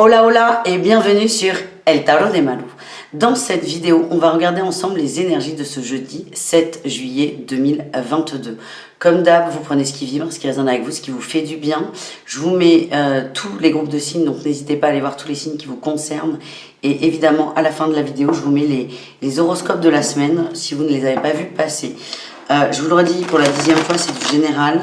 Hola hola et bienvenue sur El Tarot de Malou. Dans cette vidéo, on va regarder ensemble les énergies de ce jeudi 7 juillet 2022. Comme d'hab, vous prenez ce qui vibre, ce qui résonne avec vous, ce qui vous fait du bien. Je vous mets tous les groupes de signes, donc n'hésitez pas à aller voir tous les signes qui vous concernent. Et évidemment, à la fin de la vidéo, je vous mets les horoscopes de la semaine, si vous ne les avez pas vus passer. Je vous le redis pour la 10e fois, c'est du général.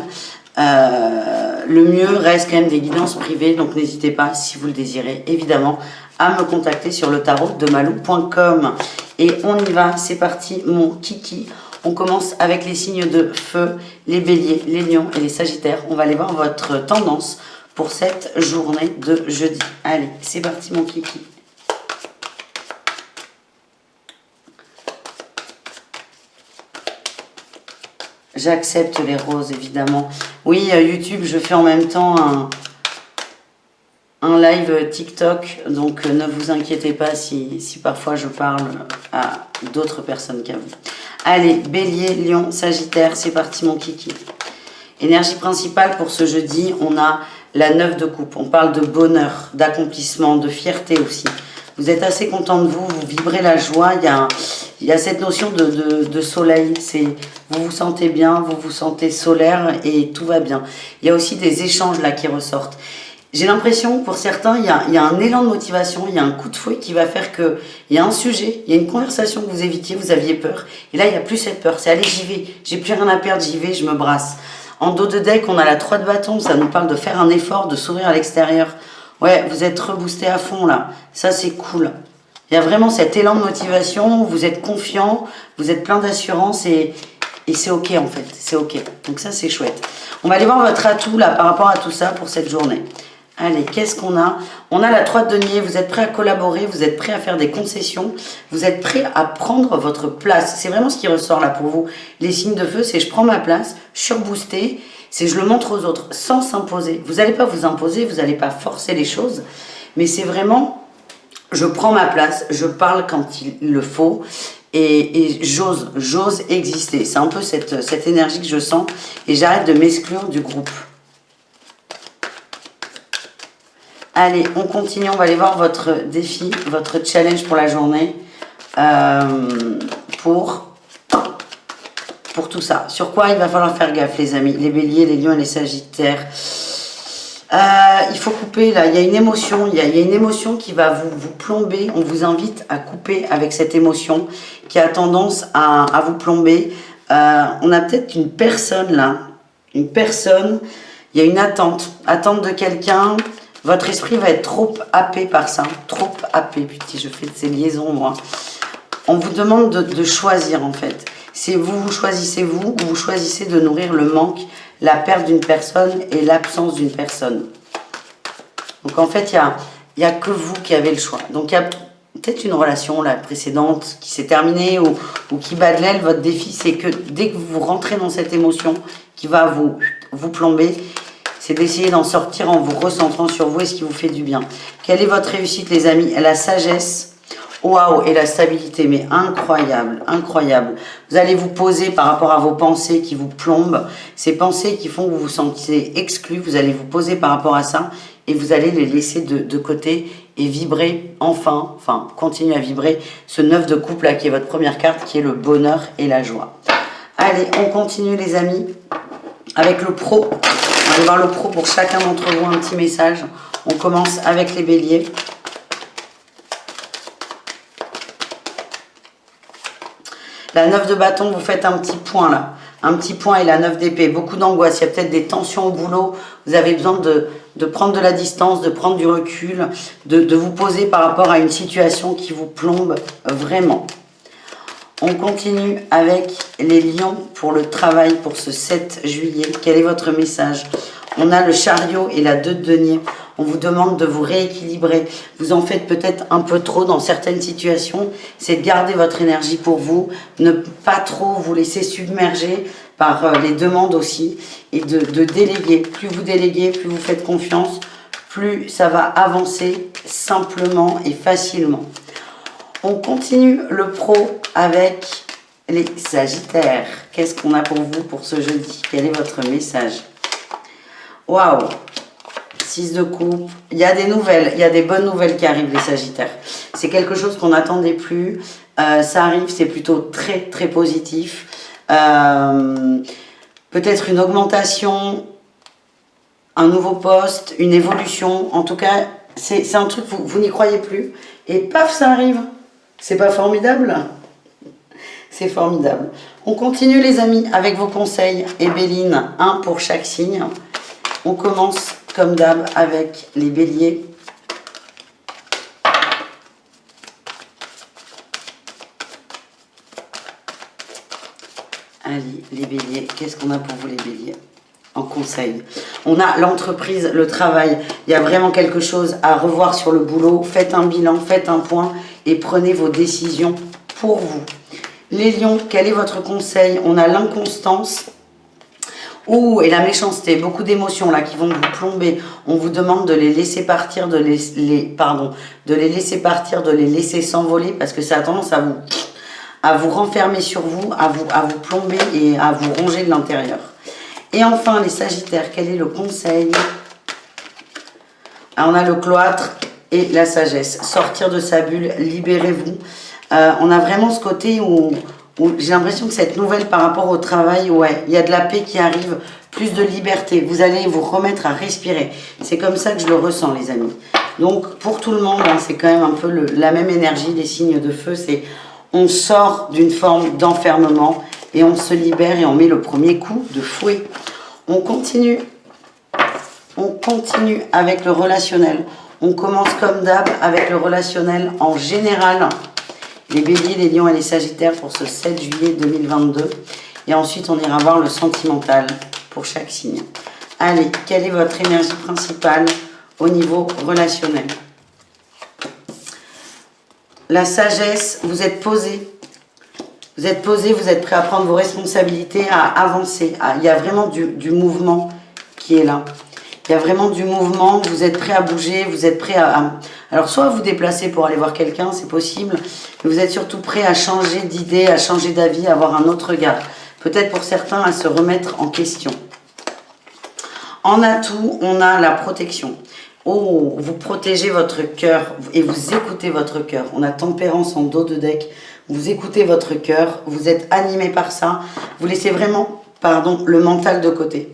Le mieux reste quand même des guidances privées, donc n'hésitez pas, si vous le désirez, évidemment, à me contacter sur le tarotdemalou.com. Et on y va, c'est parti, mon kiki. On commence avec les signes de feu, les béliers, les lions et les sagittaires. On va aller voir votre tendance pour cette journée de jeudi. Allez, c'est parti, mon kiki. J'accepte les roses, évidemment. Oui, YouTube, je fais en même temps un live TikTok, donc ne vous inquiétez pas si parfois je parle à d'autres personnes qu'à vous. Allez, bélier, lion, sagittaire, c'est parti mon kiki. Énergie principale pour ce jeudi, on a la 9 de coupe. On parle de bonheur, d'accomplissement, de fierté aussi. Vous êtes assez content de vous, vous vibrez la joie, il y a cette notion de soleil, vous vous sentez bien, vous vous sentez solaire et tout va bien. Il y a aussi des échanges là qui ressortent. J'ai l'impression que pour certains, il y a un élan de motivation, il y a un coup de fouet qui va faire qu'il y a un sujet, il y a une conversation que vous évitiez, vous aviez peur. Et là, il n'y a plus cette peur, c'est allez, j'y vais, j'ai plus rien à perdre, j'y vais, je me brasse. En dos de deck, on a la 3 de bâton, ça nous parle de faire un effort, de s'ouvrir à l'extérieur. Ouais, vous êtes reboosté à fond là, ça c'est cool. Il y a vraiment cet élan de motivation, vous êtes confiant, vous êtes plein d'assurance et c'est ok en fait, c'est ok. Donc ça c'est chouette. On va aller voir votre atout là par rapport à tout ça pour cette journée. Allez, qu'est-ce qu'on a? On a la 3 de denier, vous êtes prêt à collaborer, vous êtes prêt à faire des concessions, vous êtes prêt à prendre votre place. C'est vraiment ce qui ressort là pour vous. Les signes de feu, c'est je prends ma place, surboosté, c'est je le montre aux autres sans s'imposer. Vous n'allez pas vous imposer, vous n'allez pas forcer les choses, mais c'est vraiment je prends ma place, je parle quand il le faut et j'ose exister. C'est un peu cette énergie que je sens et j'arrête de m'exclure du groupe. Allez, on continue, on va aller voir votre défi, votre challenge pour la journée, pour tout ça. Sur quoi il va falloir faire gaffe les amis, les béliers, les lions et les sagittaires. Il faut couper là, il y a une émotion, il y a une émotion qui va vous plomber, on vous invite à couper avec cette émotion qui a tendance à vous plomber. On a peut-être une personne là, il y a une attente de quelqu'un. Votre esprit va être trop happé par ça, trop happé. Putain, je fais de ces liaisons, moi. On vous demande de choisir, en fait. C'est vous choisissez vous, ou vous choisissez de nourrir le manque, la perte d'une personne et l'absence d'une personne. Donc, en fait, il y a que vous qui avez le choix. Donc, il y a peut-être une relation, la précédente, qui s'est terminée ou qui bat de l'aile. Votre défi, c'est que dès que vous rentrez dans cette émotion qui va vous plomber, c'est d'essayer d'en sortir en vous recentrant sur vous et ce qui vous fait du bien. Quelle est votre réussite, les amis? La sagesse, waouh, et la stabilité, mais incroyable, incroyable. Vous allez vous poser par rapport à vos pensées qui vous plombent, ces pensées qui font que vous vous sentez exclu, vous allez vous poser par rapport à ça et vous allez les laisser de côté et vibrer enfin, continuer à vibrer ce 9 de coupe là qui est votre première carte, qui est le bonheur et la joie. Allez, on continue les amis avec le pro. On va aller voir le pro pour chacun d'entre vous, un petit message. On commence avec les béliers. La 9 de bâton, vous faites un petit point là. Un petit point et la 9 d'épée. Beaucoup d'angoisse, il y a peut-être des tensions au boulot. Vous avez besoin de prendre de la distance, de prendre du recul, de vous poser par rapport à une situation qui vous plombe vraiment. On continue avec les lions pour le travail pour ce 7 juillet. Quel est votre message? On a le chariot et la 2 de denier. On vous demande de vous rééquilibrer. Vous en faites peut-être un peu trop dans certaines situations. C'est de garder votre énergie pour vous. Ne pas trop vous laisser submerger par les demandes aussi. Et de déléguer. Plus vous déléguez, plus vous faites confiance, plus ça va avancer simplement et facilement. On continue le pro avec les sagittaires. Qu'est-ce qu'on a pour vous pour ce jeudi? Quel est votre message? Waouh! 6 de coupe. Il y a des nouvelles, il y a des bonnes nouvelles qui arrivent, les Sagittaires. C'est quelque chose qu'on n'attendait plus. Ça arrive, c'est plutôt très, très positif. Peut-être une augmentation, un nouveau poste, une évolution. En tout cas, c'est un truc, vous n'y croyez plus. Et paf, ça arrive. C'est pas formidable? C'est formidable. On continue, les amis, avec vos conseils. Et Béline, un pour chaque signe. On commence, comme d'hab, avec les béliers. Allez, les béliers, qu'est-ce qu'on a pour vous, les béliers? En conseil. On a l'entreprise, le travail. Il y a vraiment quelque chose à revoir sur le boulot. Faites un bilan, faites un point et prenez vos décisions pour vous. Les lions, quel est votre conseil? On a l'inconstance. Et la méchanceté, beaucoup d'émotions là qui vont vous plomber. On vous demande de les laisser partir, de les laisser partir, de les laisser s'envoler parce que ça a tendance à vous renfermer sur vous, à vous plomber et à vous ronger de l'intérieur. Et enfin, les Sagittaires, quel est le conseil? On a le cloître et la sagesse. Sortir de sa bulle, libérez-vous. On a vraiment ce côté où j'ai l'impression que cette nouvelle par rapport au travail, ouais, il y a de la paix qui arrive, plus de liberté. Vous allez vous remettre à respirer. C'est comme ça que je le ressens, les amis. Donc, pour tout le monde, hein, c'est quand même un peu la même énergie des signes de feu. C'est on sort d'une forme d'enfermement et on se libère et on met le premier coup de fouet. On continue avec le relationnel. On commence comme d'hab avec le relationnel en général. Les béliers, les lions et les sagittaires pour ce 7 juillet 2022. Et ensuite, on ira voir le sentimental pour chaque signe. Allez, quelle est votre énergie principale au niveau relationnel? La sagesse, vous êtes posé. Vous êtes posé, vous êtes prêt à prendre vos responsabilités, à avancer. Il y a vraiment du mouvement qui est là. Il y a vraiment du mouvement, vous êtes prêt à bouger, vous êtes prêt alors, soit vous déplacer pour aller voir quelqu'un, c'est possible, mais vous êtes surtout prêt à changer d'idée, à changer d'avis, à avoir un autre regard. Peut-être pour certains, à se remettre en question. En atout, on a la protection. Oh, vous protégez votre cœur et vous écoutez votre cœur. On a tempérance en dos de deck. Vous écoutez votre cœur, vous êtes animé par ça. Vous laissez vraiment, le mental de côté.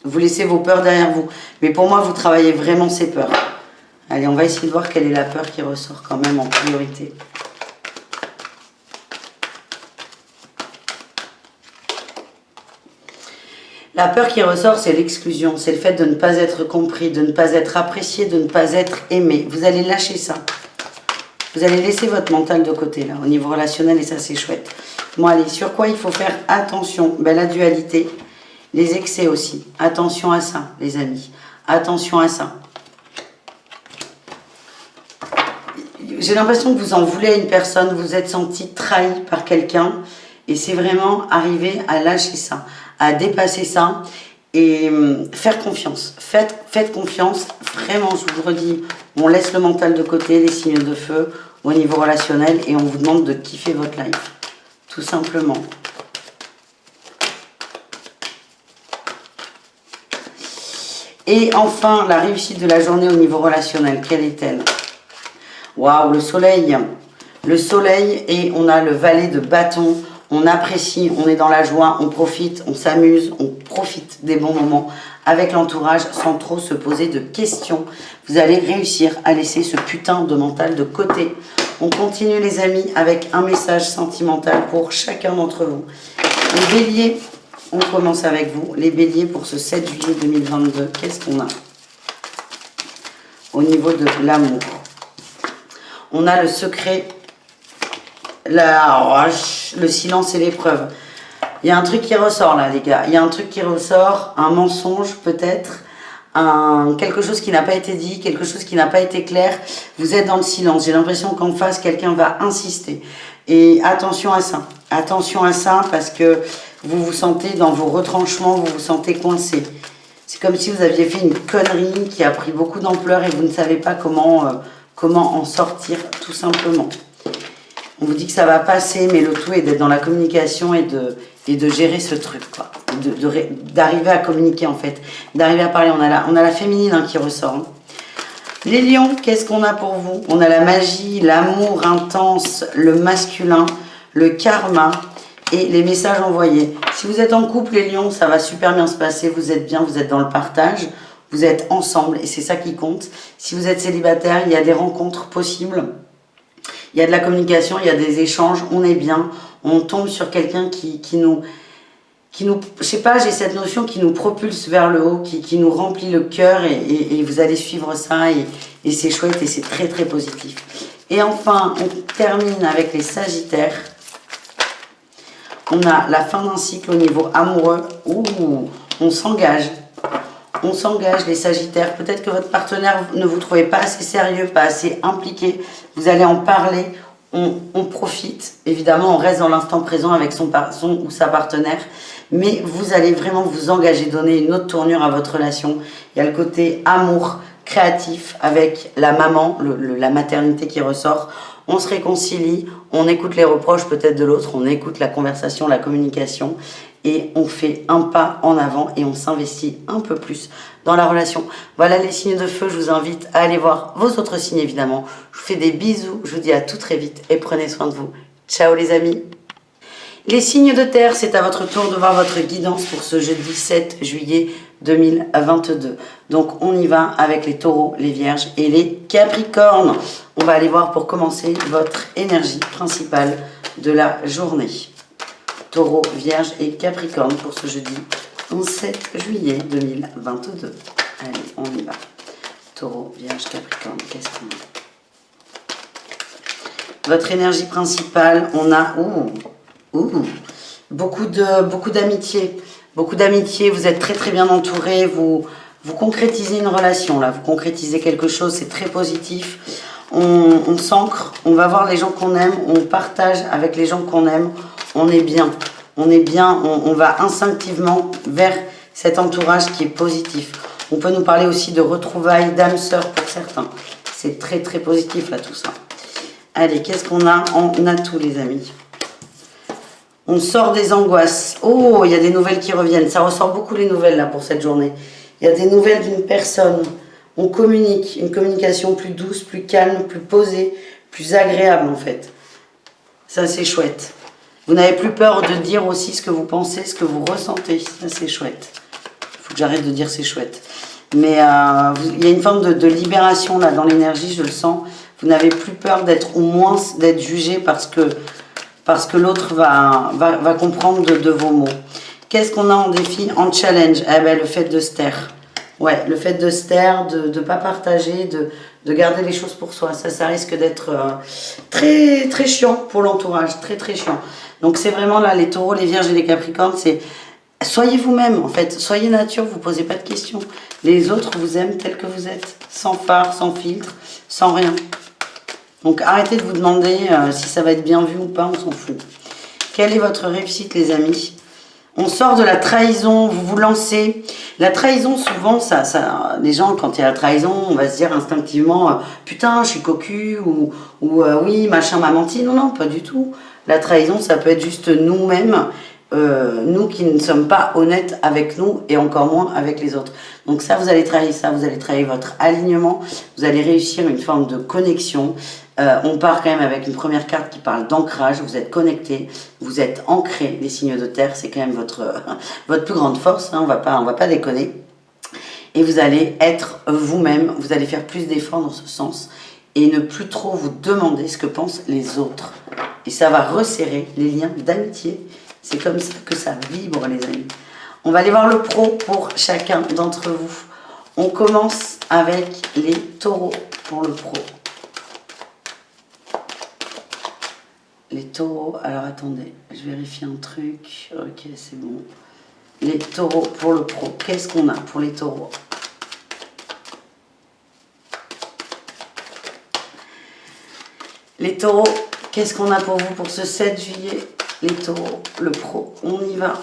Vous laissez vos peurs derrière vous. Mais pour moi, vous travaillez vraiment ces peurs. Allez, on va essayer de voir quelle est la peur qui ressort quand même en priorité. La peur qui ressort, c'est l'exclusion. C'est le fait de ne pas être compris, de ne pas être apprécié, de ne pas être aimé. Vous allez lâcher ça. Vous allez laisser votre mental de côté, là, au niveau relationnel, et ça, c'est chouette. Bon, allez, sur quoi il faut faire attention? La dualité, les excès aussi. Attention à ça, les amis. Attention à ça. J'ai l'impression que vous en voulez à une personne, vous êtes senti trahi par quelqu'un, et c'est vraiment arriver à lâcher ça, à dépasser ça, et faire confiance. Faites confiance, vraiment, je vous le redis, on laisse le mental de côté, les signes de feu, au niveau relationnel, et on vous demande de kiffer votre life, tout simplement. Et enfin, la réussite de la journée au niveau relationnel, quelle est-elle? Waouh, le soleil. Le soleil, et on a le valet de bâton. On apprécie, on est dans la joie, on profite, on s'amuse, on profite des bons moments avec l'entourage sans trop se poser de questions. Vous allez réussir à laisser ce putain de mental de côté. On continue, les amis, avec un message sentimental pour chacun d'entre vous. Les béliers, on commence avec vous. Les béliers pour ce 7 juillet 2022, qu'est-ce qu'on a au niveau de l'amour? On a le secret, le silence et l'épreuve. Il y a un truc qui ressort là, les gars. Il y a un truc qui ressort, un mensonge peut-être, quelque chose qui n'a pas été dit, quelque chose qui n'a pas été clair. Vous êtes dans le silence. J'ai l'impression qu'en face, quelqu'un va insister. Et attention à ça. Attention à ça parce que vous vous sentez dans vos retranchements, vous vous sentez coincé. C'est comme si vous aviez fait une connerie qui a pris beaucoup d'ampleur et vous ne savez pas comment en sortir, tout simplement. On vous dit que ça va passer, mais le tout est d'être dans la communication et de gérer ce truc, quoi. d'arriver à communiquer en fait, d'arriver à parler. On a la féminine hein, qui ressort. Hein. Les lions, qu'est-ce qu'on a pour vous? On a la magie, l'amour intense, le masculin, le karma et les messages envoyés. Si vous êtes en couple, les lions, ça va super bien se passer. Vous êtes bien, vous êtes dans le partage, vous êtes ensemble et c'est ça qui compte. Si vous êtes célibataire, il y a des rencontres possibles. Il y a de la communication, il y a des échanges, on est bien. On tombe sur quelqu'un qui nous, je sais pas, j'ai cette notion qui nous propulse vers le haut, qui nous remplit le cœur et vous allez suivre ça et c'est chouette et c'est très très positif. Et enfin, on termine avec les Sagittaires. On a la fin d'un cycle au niveau amoureux. Ouh, on s'engage. On s'engage les Sagittaires. Peut-être que votre partenaire ne vous trouvez pas assez sérieux, pas assez impliqué. Vous allez en parler. On profite. Évidemment, on reste dans l'instant présent avec son ou sa partenaire. Mais vous allez vraiment vous engager, donner une autre tournure à votre relation. Il y a le côté amour créatif avec la maman, la maternité qui ressort. On se réconcilie, on écoute les reproches peut-être de l'autre, on écoute la conversation, la communication et on fait un pas en avant et on s'investit un peu plus dans la relation. Voilà les signes de feu, je vous invite à aller voir vos autres signes évidemment. Je vous fais des bisous, je vous dis à tout très vite et prenez soin de vous. Ciao les amis. Les signes de terre, c'est à votre tour de voir votre guidance pour ce jeudi 7 juillet 2022. Donc on y va avec les taureaux, les vierges et les capricornes. On va aller voir pour commencer votre énergie principale de la journée. Taureau, vierge et capricorne pour ce jeudi 7 juillet 2022. Allez, on y va. Taureau, vierge, capricorne, qu'est-ce qu'on a? Votre énergie principale, on a... beaucoup d'amitié. Beaucoup d'amitié, vous êtes très très bien entouré, vous concrétisez une relation là, vous concrétisez quelque chose, c'est très positif. On s'ancre, on va voir les gens qu'on aime, on partage avec les gens qu'on aime, on est bien, on va instinctivement vers cet entourage qui est positif. On peut nous parler aussi de retrouvailles d'âmes sœurs pour certains. C'est très très positif là tout ça. Allez, qu'est-ce qu'on a en atout les amis? On sort des angoisses. Oh, il y a des nouvelles qui reviennent. Ça ressort beaucoup les nouvelles là pour cette journée. Il y a des nouvelles d'une personne. On communique. Une communication plus douce, plus calme, plus posée, plus agréable en fait. Ça c'est chouette. Vous n'avez plus peur de dire aussi ce que vous pensez, ce que vous ressentez. Ça c'est chouette. Il faut que j'arrête de dire c'est chouette. Mais il y a une forme de libération là dans l'énergie, je le sens. Vous n'avez plus peur d'être au moins d'être jugé parce que l'autre va comprendre de vos mots. Qu'est-ce qu'on a en défi, en challenge? Eh ben, le fait de se taire. Ouais, le fait de se taire, de ne pas partager, de garder les choses pour soi. Ça risque d'être très, très chiant pour l'entourage. Très, très chiant. Donc, c'est vraiment là, les taureaux, les vierges et les capricornes, c'est soyez vous-même, en fait. Soyez nature, vous ne posez pas de questions. Les autres vous aiment tels que vous êtes. Sans phare, sans filtre, sans rien. Donc arrêtez de vous demander si ça va être bien vu ou pas, on s'en fout. Quelle est votre réussite les amis? On sort de la trahison, vous vous lancez. La trahison souvent, les gens quand il y a la trahison, on va se dire instinctivement putain je suis cocu ou oui machin m'a menti. Non, non, pas du tout. La trahison ça peut être juste nous-mêmes, nous qui ne sommes pas honnêtes avec nous et encore moins avec les autres. Donc ça vous allez trahir ça, vous allez trahir votre alignement, vous allez réussir une forme de connexion. On part quand même avec une première carte qui parle d'ancrage, vous êtes connecté, vous êtes ancré, les signes de terre, c'est quand même votre plus grande force, hein, on va pas déconner. Et vous allez être vous-même, vous allez faire plus d'efforts dans ce sens et ne plus trop vous demander ce que pensent les autres. Et ça va resserrer les liens d'amitié, c'est comme ça que ça vibre les amis. On va aller voir le pro pour chacun d'entre vous. On commence avec les taureaux pour le pro. Les taureaux, alors attendez, je vérifie un truc. Ok, c'est bon. Les taureaux pour le pro. Qu'est-ce qu'on a pour les taureaux? Les taureaux, qu'est-ce qu'on a pour vous pour ce 7 juillet? Les taureaux, le pro, on y va.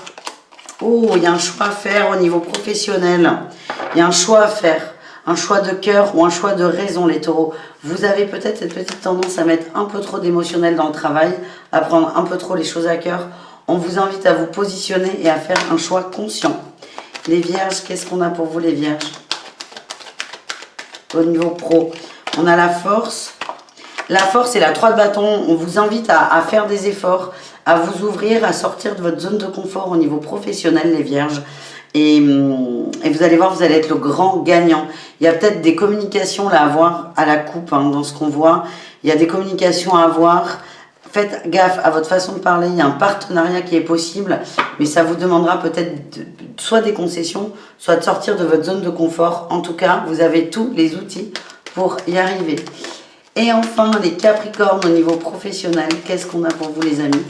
Oh, il y a un choix à faire au niveau professionnel. Il y a un choix à faire. Un choix de cœur ou un choix de raison, les taureaux. Vous avez peut-être cette petite tendance à mettre un peu trop d'émotionnel dans le travail, à prendre un peu trop les choses à cœur. On vous invite à vous positionner et à faire un choix conscient. Les vierges, qu'est-ce qu'on a pour vous les vierges? Au niveau pro, on a la force. La force et la 3 de bâton, on vous invite à faire des efforts, à vous ouvrir, à sortir de votre zone de confort au niveau professionnel, les vierges. Et vous allez voir, vous allez être le grand gagnant. Il y a peut-être des communications là à avoir à la coupe, hein, dans ce qu'on voit. Il y a des communications à avoir. Faites gaffe à votre façon de parler. Il y a un partenariat qui est possible, mais ça vous demandera peut-être soit des concessions, soit de sortir de votre zone de confort. En tout cas, vous avez tous les outils pour y arriver. Et enfin, les Capricornes au niveau professionnel, qu'est-ce qu'on a pour vous les amis?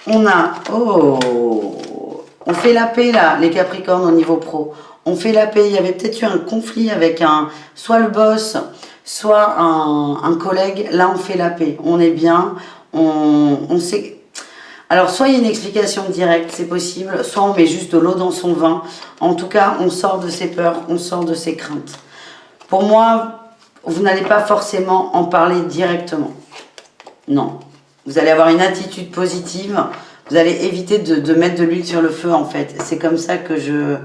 On a, on fait la paix là, les Capricornes au niveau pro. On fait la paix, il y avait peut-être eu un conflit avec soit le boss, soit un collègue. Là, on fait la paix, on est bien, on sait... Alors, soit il y a une explication directe, c'est possible, soit on met juste de l'eau dans son vin. En tout cas, on sort de ses peurs, on sort de ses craintes. Pour moi, vous n'allez pas forcément en parler directement. Non. Vous allez avoir une attitude positive. Vous allez éviter de mettre de l'huile sur le feu, en fait. C'est comme ça que je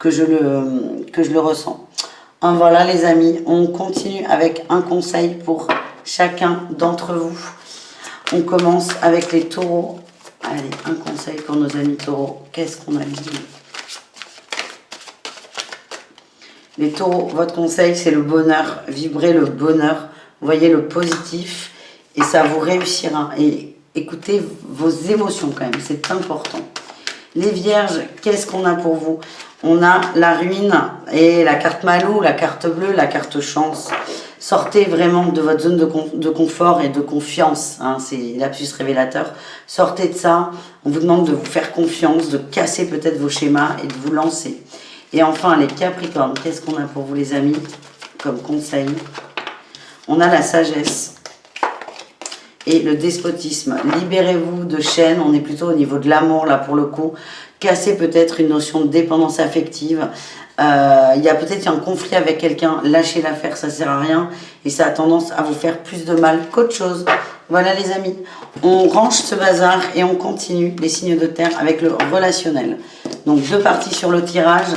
le ressens. Voilà, les amis. On continue avec un conseil pour chacun d'entre vous. On commence avec les taureaux. Allez, un conseil pour nos amis taureaux. Qu'est-ce qu'on a dit? Les taureaux, votre conseil, c'est le bonheur. Vibrez le bonheur. Voyez le positif. Et ça vous réussira. Et écoutez vos émotions quand même. C'est important. Les vierges, qu'est-ce qu'on a pour vous? On a la ruine et la carte Malou, la carte bleue, la carte chance. Sortez vraiment de votre zone de confort et de confiance. Hein, c'est lapsus révélateur. Sortez de ça. On vous demande de vous faire confiance, de casser peut-être vos schémas et de vous lancer. Et enfin, les Capricornes, qu'est-ce qu'on a pour vous les amis comme conseil? On a la sagesse et le despotisme. Libérez-vous de chaînes. On est plutôt au niveau de l'amour là pour le coup. Cassez peut-être une notion de dépendance affective. Il y a peut-être un conflit avec quelqu'un. Lâchez l'affaire, ça ne sert à rien. Et ça a tendance à vous faire plus de mal qu'autre chose. Voilà les amis. On range ce bazar et on continue les signes de terre avec le relationnel. Donc 2 parties sur le tirage.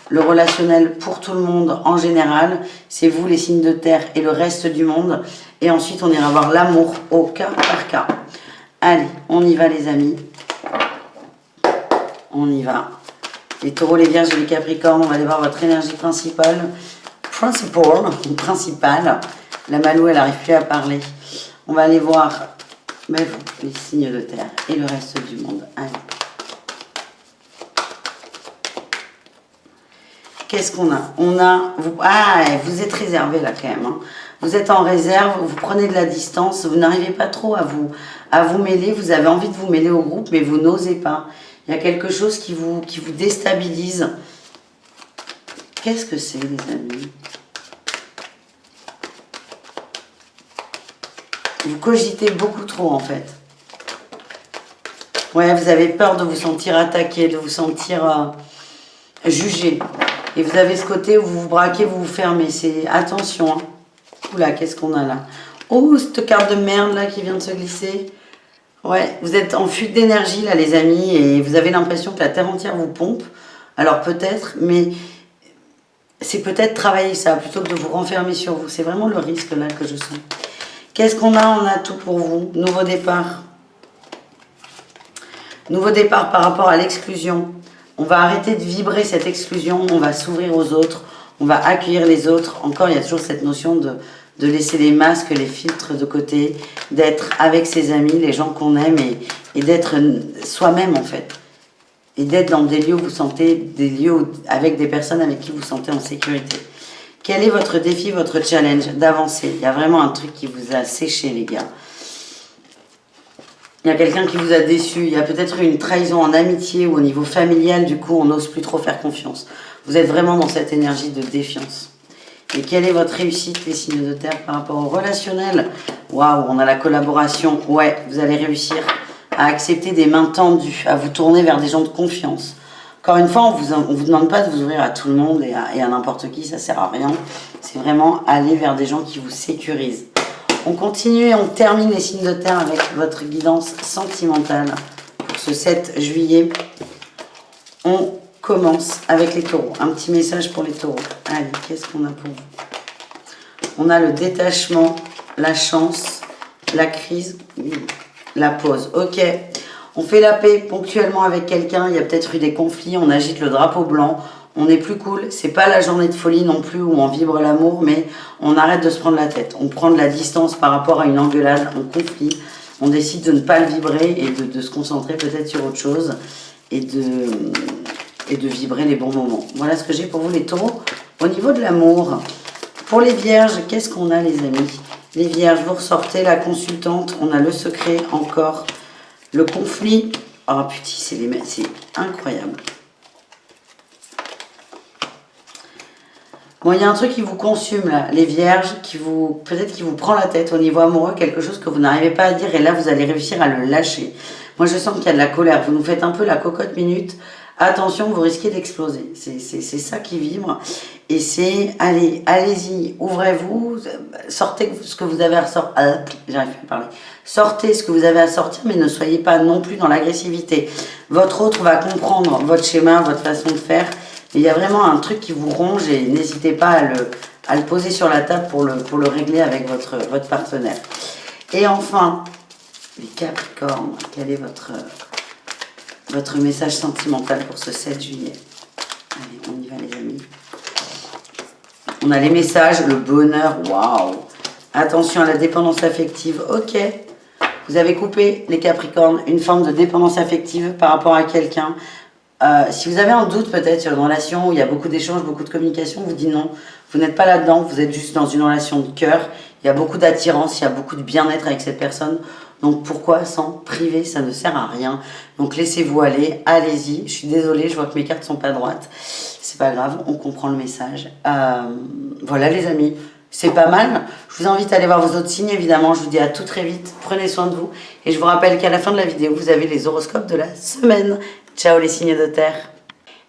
Le relationnel pour tout le monde en général. C'est vous les signes de terre et le reste du monde. Et ensuite on ira voir l'amour au cas par cas. Allez, on y va les amis. On y va. Les taureaux, les vierges et les capricornes, on va aller voir votre énergie principale. Principale. La Malou, elle n'arrive plus à parler. On va aller voir vous, les signes de terre et le reste du monde. Allez. Qu'est-ce qu'on a? On a... vous êtes réservé là quand même. Hein. Vous êtes en réserve, vous prenez de la distance, vous n'arrivez pas trop à vous mêler. Vous avez envie de vous mêler au groupe, mais vous n'osez pas. Il y a quelque chose qui vous déstabilise. Qu'est-ce que c'est, les amis? Vous cogitez beaucoup trop, en fait. Ouais, vous avez peur de vous sentir attaqué, de vous sentir jugé. Et vous avez ce côté où vous vous braquez, vous vous fermez. C'est attention. Hein. Oula, qu'est-ce qu'on a là? Oh, cette carte de merde là qui vient de se glisser. Ouais, vous êtes en fuite d'énergie là les amis et vous avez l'impression que la terre entière vous pompe. Alors peut-être, mais c'est peut-être travailler ça plutôt que de vous renfermer sur vous. C'est vraiment le risque là que je sens. Qu'est-ce qu'on a? On a tout pour vous. Nouveau départ. Nouveau départ par rapport à l'exclusion. On va arrêter de vibrer cette exclusion. On va s'ouvrir aux autres. On va accueillir les autres. Encore, il y a toujours cette notion de laisser les masques, les filtres de côté, d'être avec ses amis, les gens qu'on aime et d'être soi-même en fait. Et d'être dans des lieux où vous sentez, des lieux avec des personnes avec qui vous sentez en sécurité. Quel est votre défi, votre challenge d'avancer? Il y a vraiment un truc qui vous a séché les gars. Il y a quelqu'un qui vous a déçu, il y a peut-être eu une trahison en amitié ou au niveau familial, du coup on n'ose plus trop faire confiance. Vous êtes vraiment dans cette énergie de défiance. Et quelle est votre réussite, les signes de terre, par rapport au relationnel? Waouh, on a la collaboration. Ouais, vous allez réussir à accepter des mains tendues, à vous tourner vers des gens de confiance. Encore une fois, on vous demande pas de vous ouvrir à tout le monde et à n'importe qui, ça sert à rien. C'est vraiment aller vers des gens qui vous sécurisent. On continue et on termine les signes de terre avec votre guidance sentimentale pour ce 7 juillet. On commence avec les taureaux. Un petit message pour les taureaux. Allez, qu'est-ce qu'on a pour vous? On a le détachement, la chance, la crise, la pause. Ok, on fait la paix ponctuellement avec quelqu'un. Il y a peut-être eu des conflits. On agite le drapeau blanc. On est plus cool. C'est pas la journée de folie non plus où on vibre l'amour, mais on arrête de se prendre la tête. On prend de la distance par rapport à une engueulade, un conflit. On décide de ne pas le vibrer et de se concentrer peut-être sur autre chose et de vibrer les bons moments. Voilà ce que j'ai pour vous les taureaux. Au niveau de l'amour, pour les vierges, qu'est-ce qu'on a les amis? Les vierges, vous ressortez la consultante. On a le secret encore. Le conflit. Oh putain, c'est incroyable. Bon, il y a un truc qui vous consume là, les vierges, peut-être qui vous prend la tête au niveau amoureux, quelque chose que vous n'arrivez pas à dire et là vous allez réussir à le lâcher. Moi je sens qu'il y a de la colère, vous nous faites un peu la cocotte minute. Attention, vous risquez d'exploser. C'est ça qui vibre. Et c'est, allez-y, ouvrez-vous, sortez ce que vous avez à sortir. J'arrive plus à parler. Sortez ce que vous avez à sortir, mais ne soyez pas non plus dans l'agressivité. Votre autre va comprendre votre schéma, votre façon de faire. Il y a vraiment un truc qui vous ronge et n'hésitez pas à le poser sur la table pour le régler avec votre partenaire. Et enfin, les Capricornes, quel est votre message sentimental pour ce 7 juillet? Allez, on y va les amis. On a les messages, le bonheur, waouh. Attention à la dépendance affective, ok. Vous avez coupé, les Capricornes, une forme de dépendance affective par rapport à quelqu'un. Si vous avez un doute peut-être sur une relation où il y a beaucoup d'échanges, beaucoup de communication, vous dites non, vous n'êtes pas là-dedans, vous êtes juste dans une relation de cœur, il y a beaucoup d'attirance, il y a beaucoup de bien-être avec cette personne, donc pourquoi s'en priver, ça ne sert à rien. Donc laissez-vous aller, allez-y, je suis désolée, je vois que mes cartes sont pas droites, c'est pas grave, on comprend le message. Voilà les amis, c'est pas mal, je vous invite à aller voir vos autres signes évidemment, je vous dis à tout très vite, prenez soin de vous, et je vous rappelle qu'à la fin de la vidéo, vous avez les horoscopes de la semaine. Ciao les signes de terre.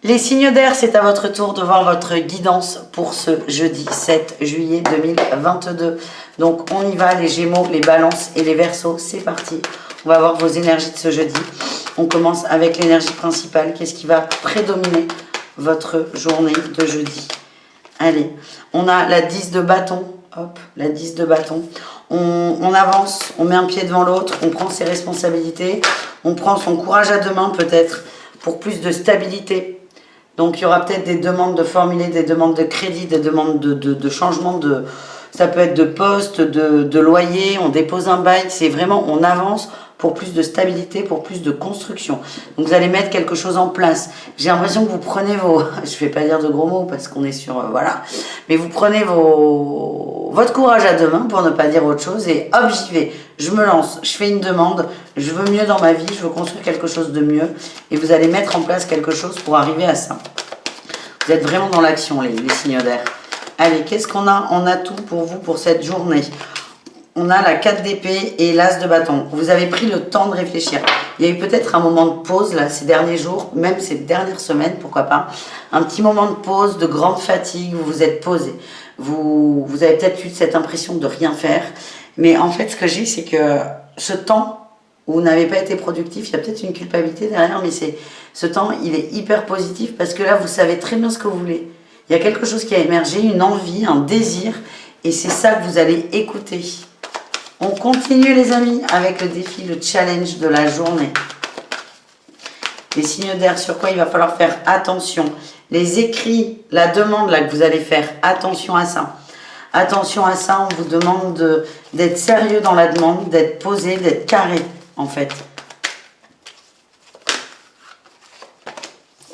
Les signes d'air, c'est à votre tour de voir votre guidance pour ce jeudi 7 juillet 2022. Donc on y va, les Gémeaux, les Balances et les Verseaux, c'est parti. On va voir vos énergies de ce jeudi. On commence avec l'énergie principale. Qu'est-ce qui va prédominer votre journée de jeudi? Allez, on a la 10 de bâton. Hop, la 10 de bâton. On avance, on met un pied devant l'autre, on prend ses responsabilités, on prend son courage à deux mains peut-être pour plus de stabilité. Donc il y aura peut-être des demandes de formuler, des demandes de crédit, des demandes de changement de... Ça peut être de poste, de loyer, on dépose un bail, c'est vraiment, on avance pour plus de stabilité, pour plus de construction. Donc vous allez mettre quelque chose en place. J'ai l'impression que vous prenez vos... Je ne vais pas dire de gros mots parce qu'on est sur... voilà. Mais vous prenez votre courage à deux mains pour ne pas dire autre chose et hop, j'y vais. Je me lance, je fais une demande, je veux mieux dans ma vie, je veux construire quelque chose de mieux. Et vous allez mettre en place quelque chose pour arriver à ça. Vous êtes vraiment dans l'action, les signes d'air. Allez, qu'est-ce qu'on a? On a tout pour vous pour cette journée. On a la 4 d'épée et l'as de bâton. Vous avez pris le temps de réfléchir. Il y a eu peut-être un moment de pause là ces derniers jours, même ces dernières semaines, pourquoi pas. Un petit moment de pause, de grande fatigue, vous vous êtes posé. Vous avez peut-être eu cette impression de rien faire. Mais en fait, ce que j'ai, c'est que ce temps où vous n'avez pas été productif, il y a peut-être une culpabilité derrière, mais ce temps, il est hyper positif parce que là, vous savez très bien ce que vous voulez. Il y a quelque chose qui a émergé, une envie, un désir, et c'est ça que vous allez écouter. On continue les amis avec le défi, le challenge de la journée. Les signes d'air, sur quoi il va falloir faire attention. Les écrits, la demande là que vous allez faire, attention à ça. Attention à ça, on vous demande d'être sérieux dans la demande, d'être posé, d'être carré en fait.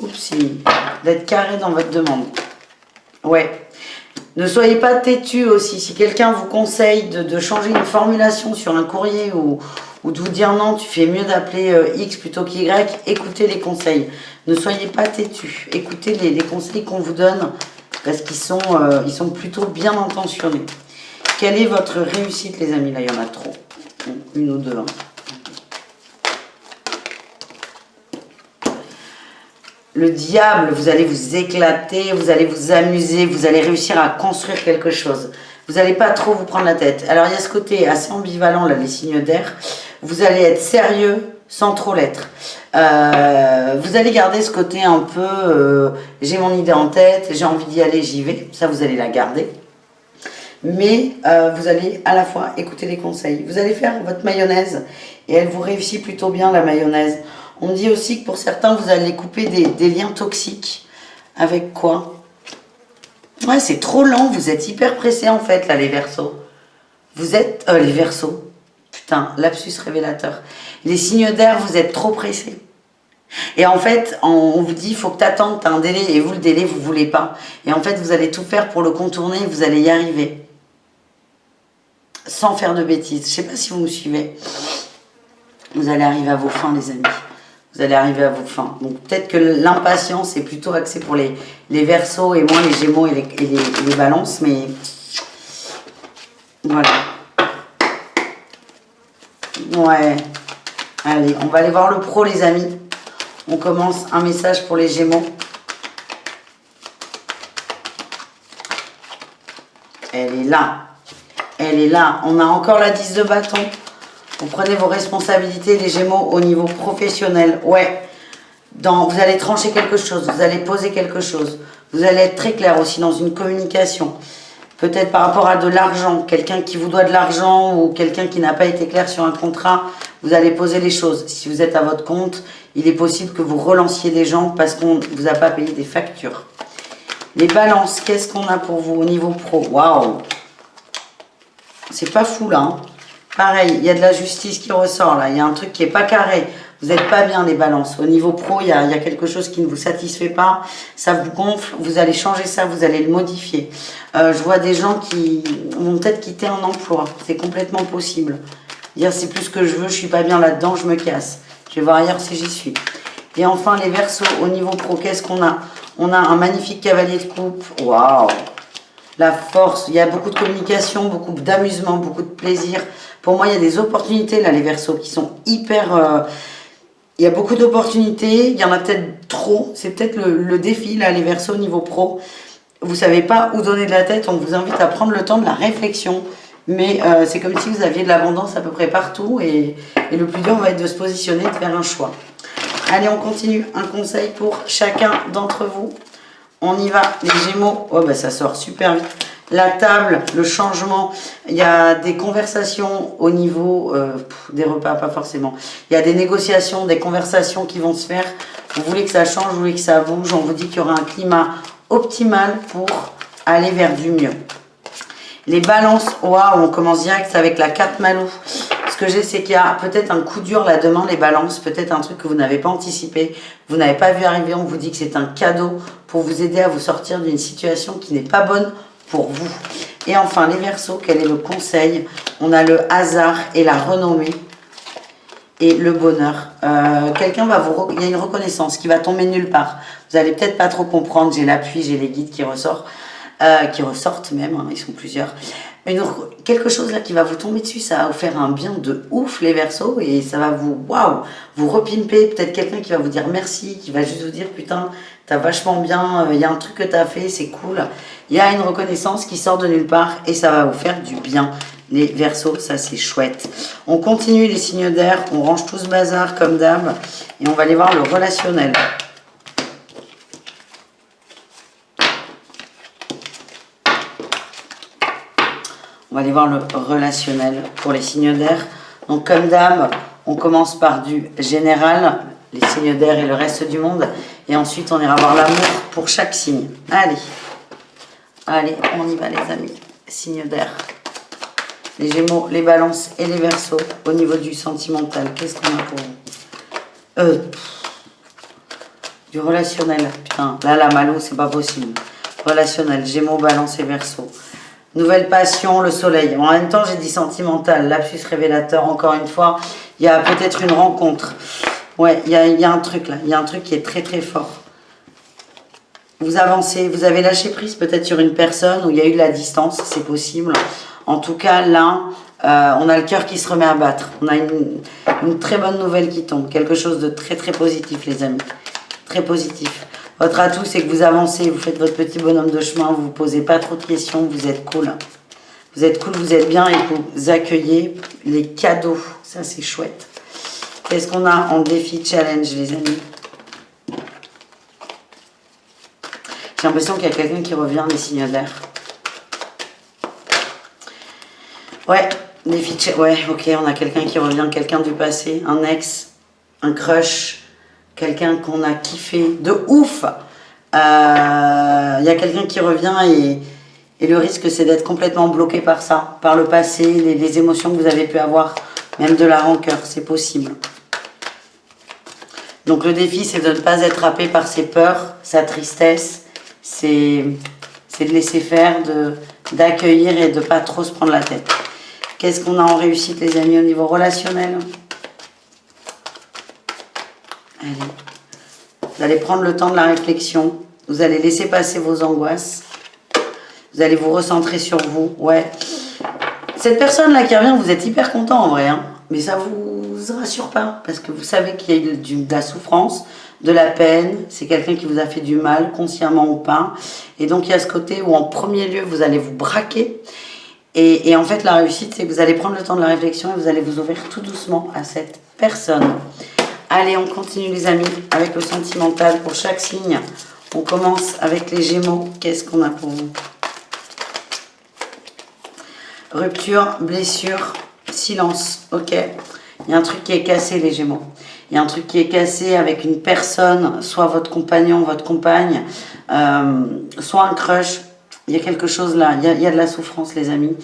Oupsie, d'être carré dans votre demande. Ouais. Ne soyez pas têtu aussi. Si quelqu'un vous conseille de changer une formulation sur un courrier ou de vous dire non, tu fais mieux d'appeler X plutôt qu'Y, écoutez les conseils. Ne soyez pas têtu. Écoutez les conseils qu'on vous donne parce qu'ils ils sont plutôt bien intentionnés. Quelle est votre réussite les amis? Là, il y en a trop. Une ou deux. Hein. le diable, vous allez vous éclater, vous allez vous amuser, vous allez réussir à construire quelque chose. Vous n'allez pas trop vous prendre la tête. Alors, il y a ce côté assez ambivalent, là, les signes d'air. Vous allez être sérieux sans trop l'être. Vous allez garder ce côté un peu, j'ai mon idée en tête, j'ai envie d'y aller, j'y vais. Ça, vous allez la garder. Mais vous allez à la fois écouter les conseils. Vous allez faire votre mayonnaise et elle vous réussit plutôt bien, la mayonnaise. On dit aussi que pour certains, vous allez couper des liens toxiques. Avec quoi? Ouais, c'est trop lent, vous êtes hyper pressés en fait, là, les Verseaux. Vous êtes... les Verseaux. Putain, lapsus révélateur. Les signes d'air, vous êtes trop pressés. Et en fait, on vous dit, il faut que tu attendes, tu as un délai, et vous, le délai, vous ne voulez pas. Et en fait, vous allez tout faire pour le contourner, vous allez y arriver. Sans faire de bêtises. Je ne sais pas si vous me suivez. Vous allez arriver à vos fins, les amis. Vous allez arriver à vos fins. Donc peut-être que l'impatience est plutôt axée pour les Verseaux et moins les Gémeaux et les Balances, mais voilà. Ouais. Allez, on va aller voir le pro, les amis. On commence un message pour les Gémeaux. Elle est là. Elle est là. On a encore la 10 de bâton. Vous prenez vos responsabilités, les Gémeaux, au niveau professionnel. Ouais. Vous allez trancher quelque chose. Vous allez poser quelque chose. Vous allez être très clair aussi dans une communication. Peut-être par rapport à de l'argent. Quelqu'un qui vous doit de l'argent ou quelqu'un qui n'a pas été clair sur un contrat. Vous allez poser les choses. Si vous êtes à votre compte, il est possible que vous relanciez des gens parce qu'on ne vous a pas payé des factures. Les balances, qu'est-ce qu'on a pour vous au niveau pro? Waouh! C'est pas fou là. Hein. Pareil, il y a de la justice qui ressort là. Il y a un truc qui n'est pas carré. Vous n'êtes pas bien les balances. Au niveau pro, il y a quelque chose qui ne vous satisfait pas. Ça vous gonfle. Vous allez changer ça. Vous allez le modifier. Je vois des gens qui vont peut-être quitter un emploi. C'est complètement possible. Dire c'est plus ce que je veux. Je suis pas bien là-dedans. Je me casse. Je vais voir ailleurs si j'y suis. Et enfin les Verseaux. Au niveau pro, qu'est-ce qu'on a? On a un magnifique cavalier de coupe. Waouh! La force, il y a beaucoup de communication, beaucoup d'amusement, beaucoup de plaisir. Pour moi, il y a des opportunités, là, les Verseaux, qui sont hyper... il y a beaucoup d'opportunités, il y en a peut-être trop. C'est peut-être le défi, là, les Verseaux, au niveau pro. Vous ne savez pas où donner de la tête, on vous invite à prendre le temps de la réflexion. Mais c'est comme si vous aviez de l'abondance à peu près partout. Et le plus dur va être de se positionner, de faire un choix. Allez, on continue. Un conseil pour chacun d'entre vous. On y va, les Gémeaux. Oh, bah, ça sort super vite. La table, le changement. Il y a des conversations au niveau des repas, pas forcément. Il y a des négociations, des conversations qui vont se faire. Vous voulez que ça change, vous voulez que ça bouge. On vous dit qu'il y aura un climat optimal pour aller vers du mieux. Les balances, waouh, on commence direct avec la carte Malou. Ce que j'ai, c'est qu'il y a peut-être un coup dur là demain, les balances, peut-être un truc que vous n'avez pas anticipé, vous n'avez pas vu arriver, on vous dit que c'est un cadeau pour vous aider à vous sortir d'une situation qui n'est pas bonne pour vous. Et enfin, les Verseaux, quel est le conseil? On a le hasard et la renommée et le bonheur. Quelqu'un va vous... Il y a une reconnaissance qui va tomber nulle part. Vous n'allez peut-être pas trop comprendre, j'ai l'appui, j'ai les guides qui ressortent. Qui ressortent même, hein, ils sont plusieurs. Quelque chose là qui va vous tomber dessus, ça va vous faire un bien de ouf les Verseaux et ça va vous, waouh, vous repimper. Peut-être quelqu'un qui va vous dire merci, qui va juste vous dire putain, t'as vachement bien, il y a un truc que t'as fait, c'est cool. Il y a une reconnaissance qui sort de nulle part et ça va vous faire du bien. Les Verseaux, ça c'est chouette. On continue les signes d'air, on range tout ce bazar comme d'hab et on va aller voir le relationnel. On va aller voir le relationnel pour les signes d'air. Donc comme d'hab, on commence par du général, les signes d'air et le reste du monde. Et ensuite, on ira voir l'amour pour chaque signe. Allez, allez, on y va les amis. Signes d'air. Les Gémeaux, les Balances et les Verseaux. Au niveau du sentimental, qu'est-ce qu'on a pour vous? Du relationnel. Putain, là, la Malo, c'est pas possible. Relationnel, Gémeaux, Balance et Verseaux. Nouvelle passion, le soleil. En même temps, j'ai dit sentimental, lapsus révélateur, encore une fois. Il y a peut-être une rencontre. Ouais, il y a un truc là. Il y a un truc qui est très très fort. Vous avancez, vous avez lâché prise peut-être sur une personne où il y a eu de la distance, c'est possible. En tout cas, là, on a le cœur qui se remet à battre. On a une très bonne nouvelle qui tombe. Quelque chose de très très positif, les amis. très positif. Votre atout, c'est que vous avancez, vous faites votre petit bonhomme de chemin, vous ne vous posez pas trop de questions, vous êtes cool. Vous êtes cool, vous êtes bien et vous accueillez les cadeaux. Ça, c'est chouette. Qu'est-ce qu'on a en défi challenge, les amis? J'ai l'impression qu'il y a quelqu'un qui revient, des signes d'air. Ouais, ouais, ok, on a quelqu'un qui revient, quelqu'un du passé, un ex, un crush, quelqu'un qu'on a kiffé de ouf. Il y a quelqu'un qui revient et le risque c'est d'être complètement bloqué par ça, par le passé, les émotions que vous avez pu avoir, même de la rancœur, c'est possible. Donc le défi c'est de ne pas être happé par ses peurs, sa tristesse, c'est de laisser faire, d'accueillir et de ne pas trop se prendre la tête. Qu'est-ce qu'on a en réussite, les amis, au niveau relationnel? Allez. Vous allez prendre le temps de la réflexion. Vous allez laisser passer vos angoisses. Vous allez vous recentrer sur vous. Ouais. Cette personne-là qui revient, vous êtes hyper content en vrai. Hein, mais ça vous rassure pas. Parce que vous savez qu'il y a eu de la souffrance, de la peine. C'est quelqu'un qui vous a fait du mal, consciemment ou pas. Et donc, il y a ce côté où, en premier lieu, vous allez vous braquer. Et en fait, la réussite, c'est que vous allez prendre le temps de la réflexion et vous allez vous ouvrir tout doucement à cette personne. Allez, on continue les amis avec le sentimental pour chaque signe. On commence avec les Gémeaux. Qu'est-ce qu'on a pour vous? Rupture, blessure, silence. Ok. Il y a un truc qui est cassé les Gémeaux. Il y a un truc qui est cassé avec une personne, soit votre compagnon, votre compagne, soit un crush. Il y a quelque chose là, il y a de la souffrance les amis.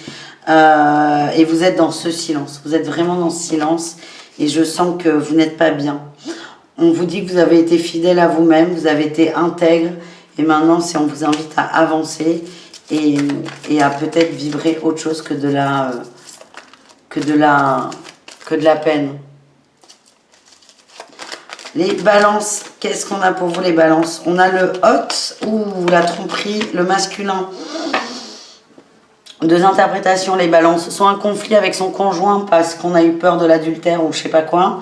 Et vous êtes dans ce silence. Vous êtes vraiment dans ce silence. Et je sens que vous n'êtes pas bien. On vous dit que vous avez été fidèle à vous-même, vous avez été intègre. Et maintenant, on vous invite à avancer et à peut-être vibrer autre chose que de la peine. Les balances, qu'est-ce qu'on a pour vous les balances? On a le hot ou la tromperie, le masculin. Deux interprétations, les balances. Soit un conflit avec son conjoint parce qu'on a eu peur de l'adultère ou je sais pas quoi.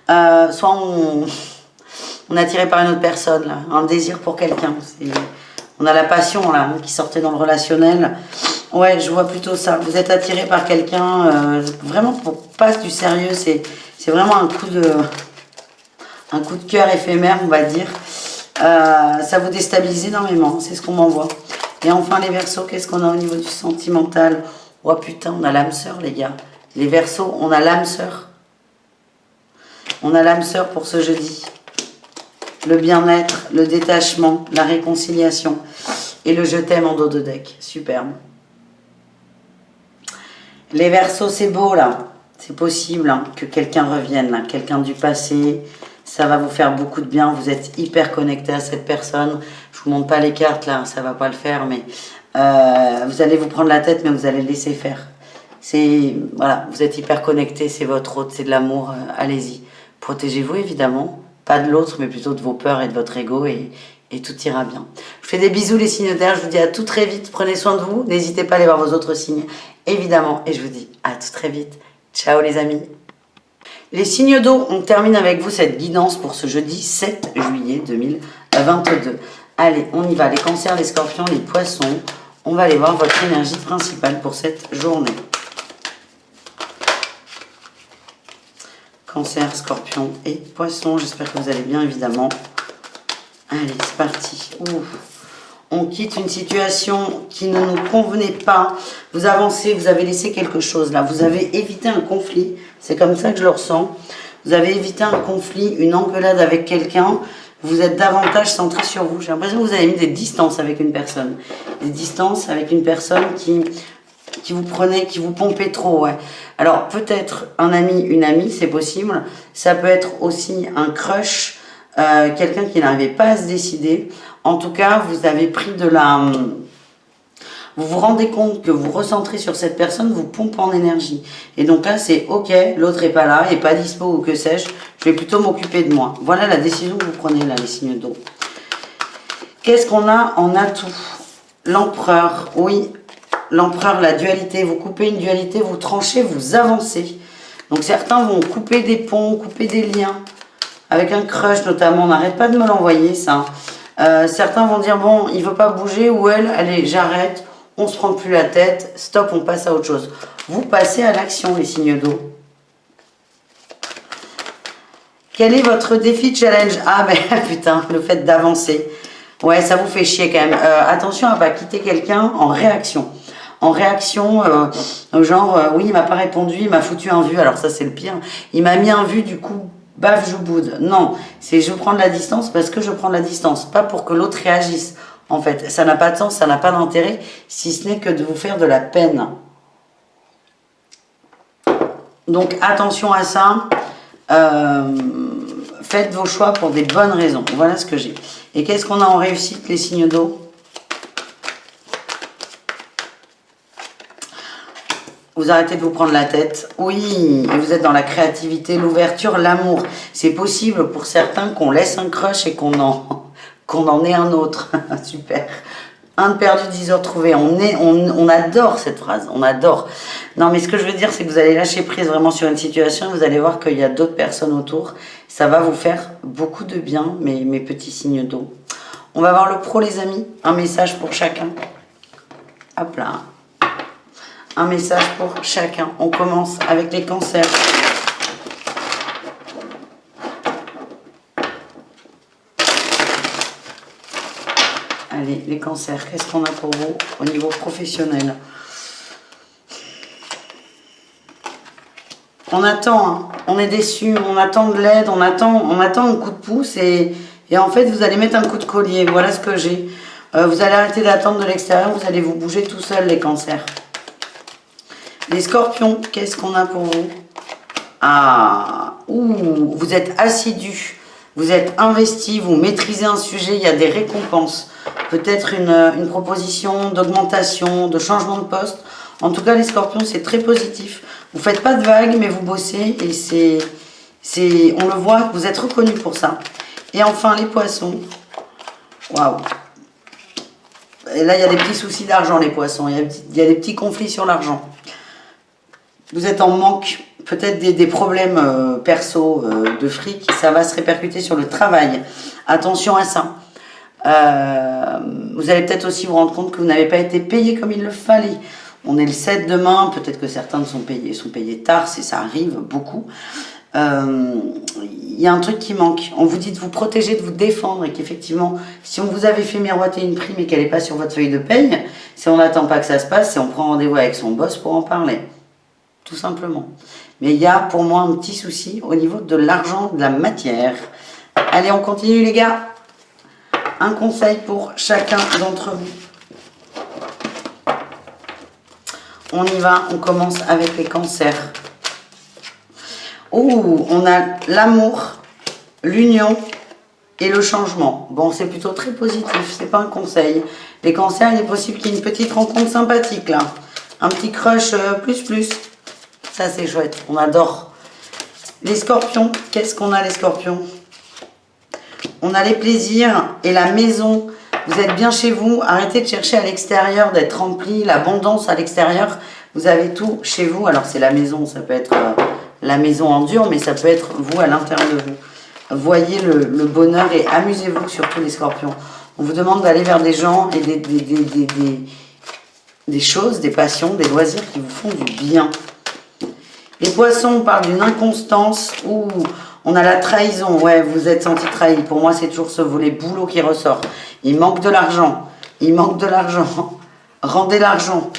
Soit on est attiré par une autre personne, là, un désir pour quelqu'un. On a la passion là, qui sortait dans le relationnel. Ouais, je vois plutôt ça. Vous êtes attiré par quelqu'un, vraiment pour pas du sérieux. C'est vraiment un coup de cœur éphémère, on va dire. Ça vous déstabilise énormément, c'est ce qu'on m'envoie. Et enfin les Verseaux, qu'est-ce qu'on a au niveau du sentimental? Oh putain, on a l'âme sœur les gars. Les Verseaux, on a l'âme sœur. On a l'âme sœur pour ce jeudi. Le bien-être, le détachement, la réconciliation. Et le je t'aime en dos de deck. Superbe. Les Verseaux, c'est beau là. C'est possible hein, que quelqu'un revienne là. Quelqu'un du passé. Ça va vous faire beaucoup de bien. Vous êtes hyper connecté à cette personne. Je vous montre pas les cartes là, ça va pas le faire, mais vous allez vous prendre la tête, mais vous allez laisser faire. Voilà, vous êtes hyper connecté, c'est votre hôte, c'est de l'amour. Allez-y, protégez-vous évidemment, pas de l'autre, mais plutôt de vos peurs et de votre ego et tout ira bien. Je vous fais des bisous les signes d'air. Je vous dis à tout très vite. Prenez soin de vous. N'hésitez pas à aller voir vos autres signes, évidemment. Et je vous dis à tout très vite. Ciao les amis. Les signes d'eau, on termine avec vous cette guidance pour ce jeudi 7 juillet 2022. Allez, on y va. Les cancers, les scorpions, les poissons. On va aller voir votre énergie principale pour cette journée. Cancer, scorpion et poisson. J'espère que vous allez bien, évidemment. Allez, c'est parti. Ouf. On quitte une situation qui ne nous convenait pas. Vous avancez, vous avez laissé quelque chose là. Vous avez évité un conflit. C'est comme ça que je le ressens. Vous avez évité un conflit, une engueulade avec quelqu'un. Vous êtes davantage centré sur vous. J'ai l'impression que vous avez mis des distances avec une personne. Des distances avec une personne qui vous prenait, qui vous pompait trop. Ouais. Alors peut-être un ami, une amie, c'est possible. Ça peut être aussi un crush, quelqu'un qui n'arrivait pas à se décider. En tout cas, vous avez pris de la... Vous vous rendez compte que vous recentrez sur cette personne, vous pompe en énergie. Et donc là, c'est ok, l'autre est pas là, est pas dispo ou que sais-je, je vais plutôt m'occuper de moi. Voilà la décision que vous prenez là, les signes d'eau. Qu'est-ce qu'on a en atout? L'empereur, oui, l'empereur, la dualité. Vous coupez une dualité, vous tranchez, vous avancez. Donc certains vont couper des ponts, couper des liens. avec un crush notamment, n'arrête pas de me l'envoyer ça. Certains vont dire bon, il veut pas bouger, ou elle, allez, j'arrête, on se prend plus la tête, stop, on passe à autre chose. Vous passez à l'action, les signes d'eau. Quel est votre défi challenge? Ah ben putain, le fait d'avancer. Ouais, ça vous fait chier quand même. Attention à pas quitter quelqu'un en réaction. En réaction, genre, oui, il m'a pas répondu, il m'a foutu un vu. Alors ça, c'est le pire. Il m'a mis un vu, du coup, baf, je boude. Non, c'est je prends de la distance parce que je prends de la distance. Pas pour que l'autre réagisse. En fait, ça n'a pas de sens, ça n'a pas d'intérêt, si ce n'est que de vous faire de la peine. Donc, attention à ça. Faites vos choix pour des bonnes raisons. Voilà ce que j'ai. Et qu'est-ce qu'on a en réussite, les signes d'eau? Vous arrêtez de vous prendre la tête. Oui, et vous êtes dans la créativité, l'ouverture, l'amour. C'est possible pour certains qu'on laisse un crush et qu'on en ait un autre. Super. Un de perdu, 10 heures trouvées. On adore cette phrase. On adore. Non, mais ce que je veux dire, c'est que vous allez lâcher prise vraiment sur une situation. Vous allez voir qu'il y a d'autres personnes autour. Ça va vous faire beaucoup de bien, mes petits signes d'eau. On va voir le pro, les amis. Un message pour chacun. Hop là. Un message pour chacun. On commence avec les cancers. Allez, les cancers, qu'est-ce qu'on a pour vous au niveau professionnel? On attend, hein. On est déçu, on attend de l'aide, on attend un coup de pouce et en fait, vous allez mettre un coup de collier. Voilà ce que j'ai. Vous allez arrêter d'attendre de l'extérieur, vous allez vous bouger tout seul, les cancers. Les scorpions, qu'est-ce qu'on a pour vous? Ah, ouh, vous êtes assidus, vous êtes investi, vous maîtrisez un sujet, il y a des récompenses. Peut-être une proposition d'augmentation, de changement de poste. En tout cas, les scorpions, c'est très positif. Vous ne faites pas de vagues, mais vous bossez et on le voit, vous êtes reconnus pour ça. Et enfin, les poissons. Waouh! Et là, il y a des petits soucis d'argent, les poissons. Il y a des petits conflits sur l'argent. Vous êtes en manque, peut-être des problèmes perso de fric. Ça va se répercuter sur le travail. Attention à ça. Vous allez peut-être aussi vous rendre compte que vous n'avez pas été payé comme il le fallait. On est le 7 demain, peut-être que certains sont payés tard, ça arrive beaucoup. Il y a un truc qui manque. On vous dit de vous protéger, de vous défendre et qu'effectivement, si on vous avait fait miroiter une prime et qu'elle n'est pas sur votre feuille de paye, si on n'attend pas que ça se passe, si on prend rendez-vous avec son boss pour en parler. Tout simplement. Mais il y a pour moi un petit souci au niveau de l'argent, de la matière. Allez, on continue les gars. Un conseil pour chacun d'entre vous. On y va, on commence avec les cancers. Oh, on a l'amour, l'union et le changement. Bon, c'est plutôt très positif, c'est pas un conseil. Les cancers, il est possible qu'il y ait une petite rencontre sympathique là. Un petit crush plus. Ça, c'est chouette, on adore. Les scorpions, qu'est-ce qu'on a les scorpions? On a les plaisirs et la maison. Vous êtes bien chez vous. Arrêtez de chercher à l'extérieur, d'être rempli. L'abondance à l'extérieur. Vous avez tout chez vous. Alors, c'est la maison. Ça peut être la maison en dur, mais ça peut être vous à l'intérieur de vous. Voyez le bonheur et amusez-vous, surtout les scorpions. On vous demande d'aller vers des gens et des choses, des passions, des loisirs qui vous font du bien. Les poissons, on parle d'une inconstance ou on a la trahison. Ouais, vous êtes senti trahi. Pour moi, c'est toujours ce volet boulot qui ressort. Il manque de l'argent. Il manque de l'argent. Rendez l'argent.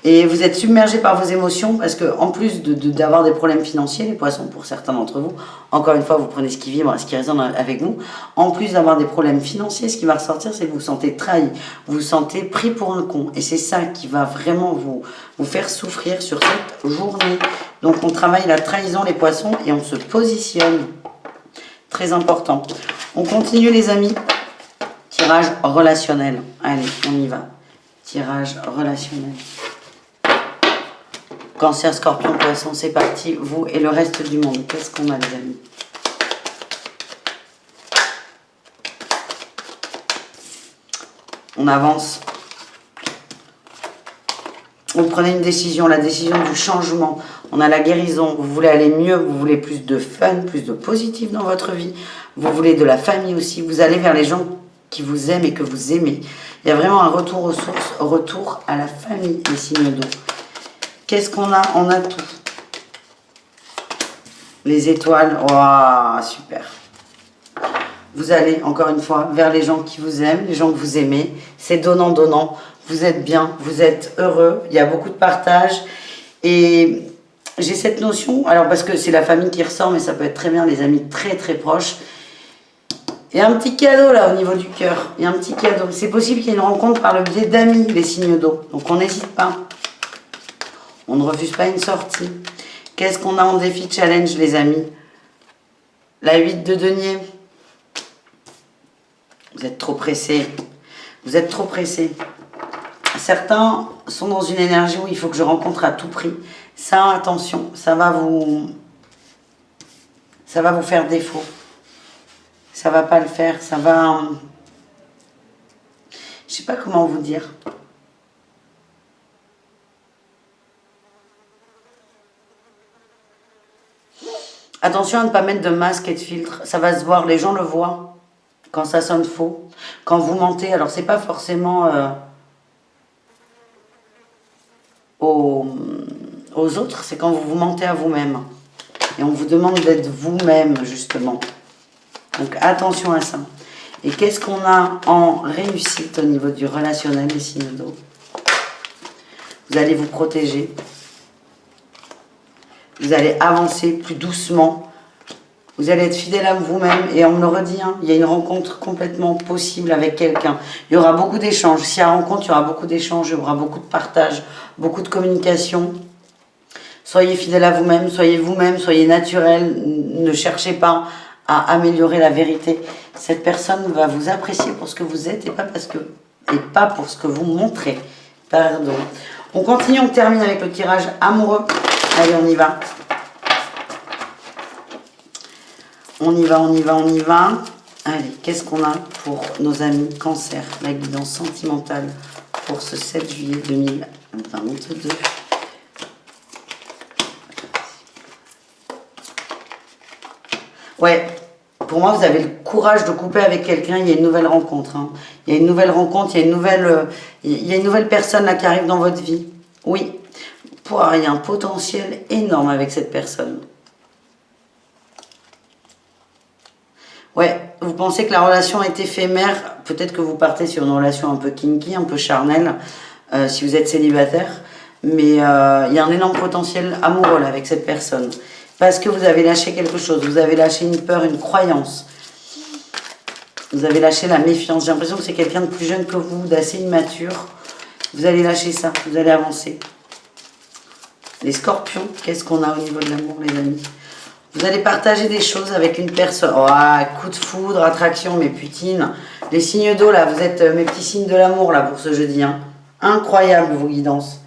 Et vous êtes submergé par vos émotions parce que en plus d'avoir des problèmes financiers, les poissons, pour certains d'entre vous, encore une fois, vous prenez ce qui vibre, ce qui résonne avec vous. En plus d'avoir des problèmes financiers, ce qui va ressortir, c'est que vous vous sentez trahi. Vous vous sentez pris pour un con. Et c'est ça qui va vraiment vous faire souffrir sur cette journée. Donc on travaille la trahison, les poissons, et on se positionne. Très important. On continue les amis. Tirage relationnel. Allez, on y va. Tirage relationnel. Cancer, scorpion, poisson, c'est parti. Vous et le reste du monde. Qu'est-ce qu'on a les amis? On avance. Vous prenez une décision, la décision du changement. On a la guérison, vous voulez aller mieux, vous voulez plus de fun, plus de positif dans votre vie. Vous voulez de la famille aussi. Vous allez vers les gens qui vous aiment et que vous aimez. Il y a vraiment un retour aux sources, retour à la famille, les signes d'eau. Qu'est-ce qu'on a? On a tout. Les étoiles, waouh, super. Vous allez, encore une fois, vers les gens qui vous aiment, les gens que vous aimez. C'est donnant-donnant. Vous êtes bien, vous êtes heureux. Il y a beaucoup de partage. Et j'ai cette notion, alors parce que c'est la famille qui ressort, mais ça peut être très bien les amis très très proches. Il y a un petit cadeau là au niveau du cœur. Il y a un petit cadeau. C'est possible qu'il y ait une rencontre par le biais d'amis, les signes d'eau. Donc on n'hésite pas. On ne refuse pas une sortie. Qu'est-ce qu'on a en défi challenge, les amis? La 8 de denier. Vous êtes trop pressés. Vous êtes trop pressés. Certains sont dans une énergie où il faut que je rencontre à tout prix. Ça, attention, ça va vous faire défaut. Ça va pas le faire. Ça va... Je sais pas comment vous dire. Attention à ne pas mettre de masque et de filtre. Ça va se voir, les gens le voient. Quand ça sonne faux. Quand vous mentez, alors c'est pas forcément... aux autres, c'est quand vous vous mentez à vous-même. Et on vous demande d'être vous-même, justement. Donc, attention à ça. Et qu'est-ce qu'on a en réussite au niveau du relationnel, les signes d'eau? Vous allez vous protéger. Vous allez avancer plus doucement. Vous allez être fidèle à vous-même. Et on me le redit, hein, il y a une rencontre complètement possible avec quelqu'un. Il y aura beaucoup d'échanges. S'il y a rencontre, il y aura beaucoup d'échanges, il y aura beaucoup de partage, beaucoup de communication. Soyez fidèle à vous-même, soyez naturel. Ne cherchez pas à améliorer la vérité. Cette personne va vous apprécier pour ce que vous êtes et pas pour ce que vous montrez. Pardon. On continue, on termine avec le tirage amoureux. Allez, on y va. On y va, on y va, on y va. Allez, qu'est-ce qu'on a pour nos amis Cancer? La guidance sentimentale pour ce 7 juillet 2022. Ouais, pour moi, vous avez le courage de couper avec quelqu'un. Il y a une nouvelle rencontre. Hein. Il y a une nouvelle rencontre, il y a une nouvelle personne là qui arrive dans votre vie. Oui, il y a un potentiel énorme avec cette personne. Ouais, vous pensez que la relation est éphémère. Peut-être que vous partez sur une relation un peu kinky, un peu charnelle, si vous êtes célibataire. Mais il y a un énorme potentiel amoureux là, avec cette personne. Parce que vous avez lâché quelque chose. Vous avez lâché une peur, une croyance. Vous avez lâché la méfiance. J'ai l'impression que c'est quelqu'un de plus jeune que vous, d'assez immature. Vous allez lâcher ça. Vous allez avancer. Les scorpions, qu'est-ce qu'on a au niveau de l'amour, les amis? Vous allez partager des choses avec une personne. Oh, coup de foudre, attraction, mes putines. Les signes d'eau, là, vous êtes mes petits signes de l'amour, là, pour ce jeudi. Hein. Incroyable, vos guidances.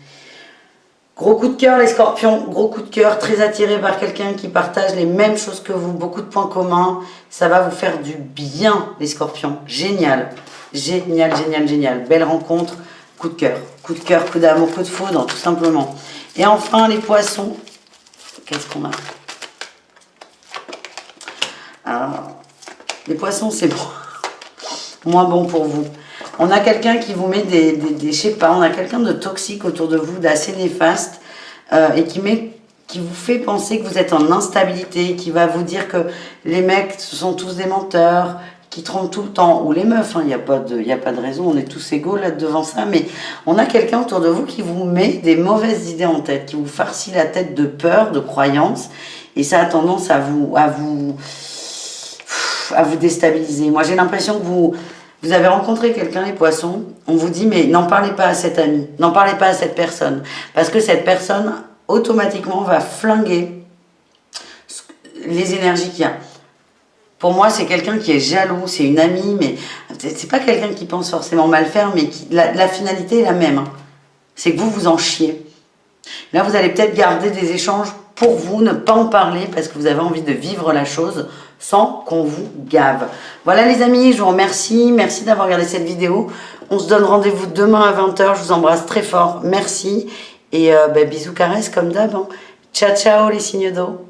Gros coup de cœur, les scorpions. Gros coup de cœur, très attiré par quelqu'un qui partage les mêmes choses que vous. Beaucoup de points communs. Ça va vous faire du bien, les scorpions. Génial. Génial, génial, génial. Belle rencontre. Coup de cœur. Coup de cœur, coup d'amour, coup de foudre, tout simplement. Et enfin, les poissons. Qu'est-ce qu'on a? Alors, les poissons, c'est bon. Moins bon pour vous. On a quelqu'un qui vous met je sais pas, on a quelqu'un de toxique autour de vous, d'assez néfaste, et qui vous fait penser que vous êtes en instabilité, qui va vous dire que les mecs, ce sont tous des menteurs, qui trompent tout le temps, ou les meufs, il n'y a pas de raison, on est tous égaux là devant ça, mais on a quelqu'un autour de vous qui vous met des mauvaises idées en tête, qui vous farcit la tête de peur, de croyances, et ça a tendance à vous déstabiliser. Moi, j'ai l'impression que vous avez rencontré quelqu'un, les poissons, on vous dit, mais n'en parlez pas à cet ami, n'en parlez pas à cette personne, parce que cette personne, automatiquement, va flinguer les énergies qu'il y a. Pour moi, c'est quelqu'un qui est jaloux, c'est une amie, mais c'est pas quelqu'un qui pense forcément mal faire, mais la finalité est la même. Hein. C'est que vous en chiez. Là, vous allez peut-être garder des échanges pour vous, ne pas en parler, parce que vous avez envie de vivre la chose sans qu'on vous gave. Voilà les amis, je vous remercie. Merci d'avoir regardé cette vidéo. On se donne rendez-vous demain à 20 h. Je vous embrasse très fort. Merci. Et bisous, caresses comme d'hab. Hein. Ciao, ciao les signes d'eau.